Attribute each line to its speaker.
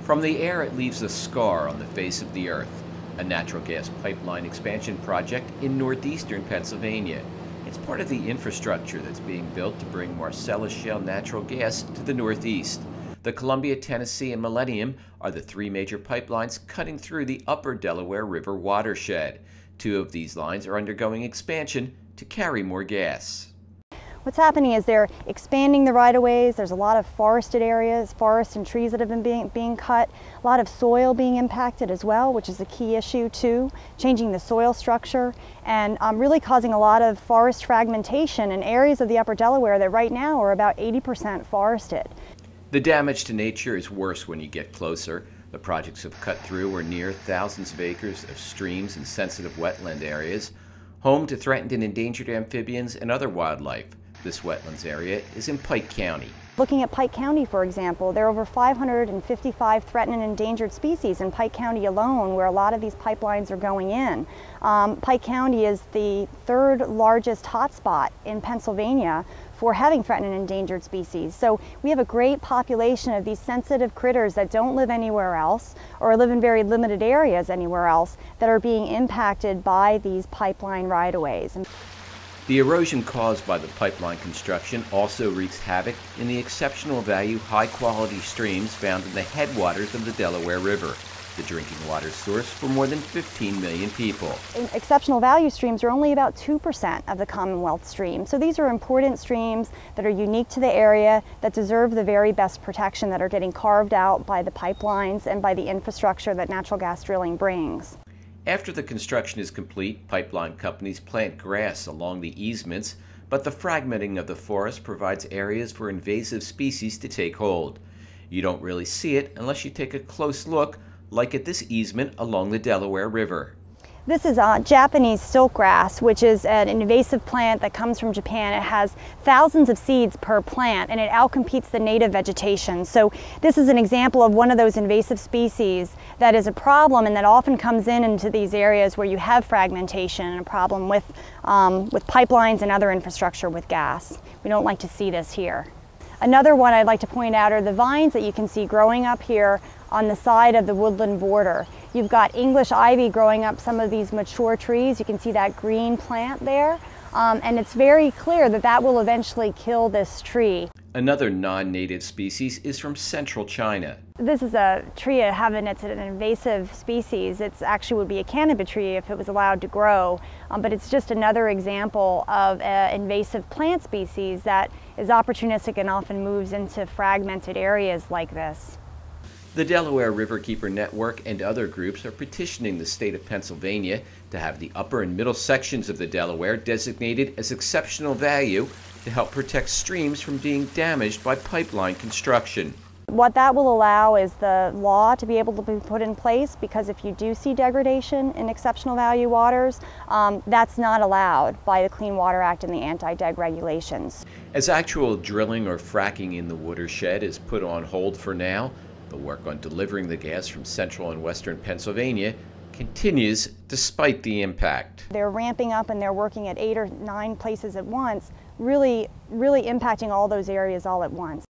Speaker 1: From the air, it leaves a scar on the face of the earth, a natural gas pipeline expansion project in northeastern Pennsylvania. It's part of the infrastructure that's being built to bring Marcellus Shale natural gas to the northeast. The Columbia, Tennessee, and Millennium are the three major pipelines cutting through the Upper Delaware River Watershed. Two of these lines are undergoing expansion to carry more gas.
Speaker 2: What's happening is they're expanding the right-of-ways. There's a lot of forested areas, forests and trees that have been being cut, a lot of soil being impacted as well, which is a key issue too, changing the soil structure and really causing a lot of forest fragmentation in areas of the Upper Delaware that right now are about 80% forested.
Speaker 1: The damage to nature is worse when you get closer. The projects have cut through or near thousands of acres of streams and sensitive wetland areas, home to threatened and endangered amphibians and other wildlife. This wetlands area is in Pike County.
Speaker 2: Looking at Pike County, for example, there are over 555 threatened and endangered species in Pike County alone, where a lot of these pipelines are going in. Pike County is the third largest hotspot in Pennsylvania for having threatened and endangered species. So we have a great population of these sensitive critters that don't live anywhere else or live in very limited areas anywhere else that are being impacted by these pipeline right-of-ways.
Speaker 1: The erosion caused by the pipeline construction also wreaks havoc in the exceptional value, high-quality streams found in the headwaters of the Delaware River, the drinking water source for more than 15 million people.
Speaker 2: Exceptional value streams are only about 2% of the Commonwealth stream. So these are important streams that are unique to the area, that deserve the very best protection, that are getting carved out by the pipelines and by the infrastructure that natural gas drilling brings.
Speaker 1: After the construction is complete, pipeline companies plant grass along the easements, but the fragmenting of the forest provides areas for invasive species to take hold. You don't really see it unless you take a close look, like at this easement along the Delaware River.
Speaker 2: This is Japanese silkgrass, which is an invasive plant that comes from Japan. It has thousands of seeds per plant and it outcompetes the native vegetation. So this is an example of one of those invasive species that is a problem and that often comes into these areas where you have fragmentation and a problem with pipelines and other infrastructure with gas. We don't like to see this here. Another one I'd like to point out are the vines that you can see growing up here on the side of the woodland border. You've got English ivy growing up some of these mature trees. You can see that green plant there, and it's very clear that that will eventually kill this tree.
Speaker 1: Another non-native species is from central China.
Speaker 2: This is a tree it's an invasive species. It actually would be a canopy tree if it was allowed to grow, but it's just another example of an invasive plant species that is opportunistic and often moves into fragmented areas like this.
Speaker 1: The Delaware Riverkeeper Network and other groups are petitioning the state of Pennsylvania to have the upper and middle sections of the Delaware designated as exceptional value to help protect streams from being damaged by pipeline construction.
Speaker 2: What that will allow is the law to be able to be put in place, because if you do see degradation in exceptional value waters, that's not allowed by the Clean Water Act and the anti-deg regulations.
Speaker 1: As actual drilling or fracking in the watershed is put on hold for now, the work on delivering the gas from central and western Pennsylvania continues despite the impact.
Speaker 2: They're ramping up and they're working at 8 or 9 places at once, really impacting all those areas all at once.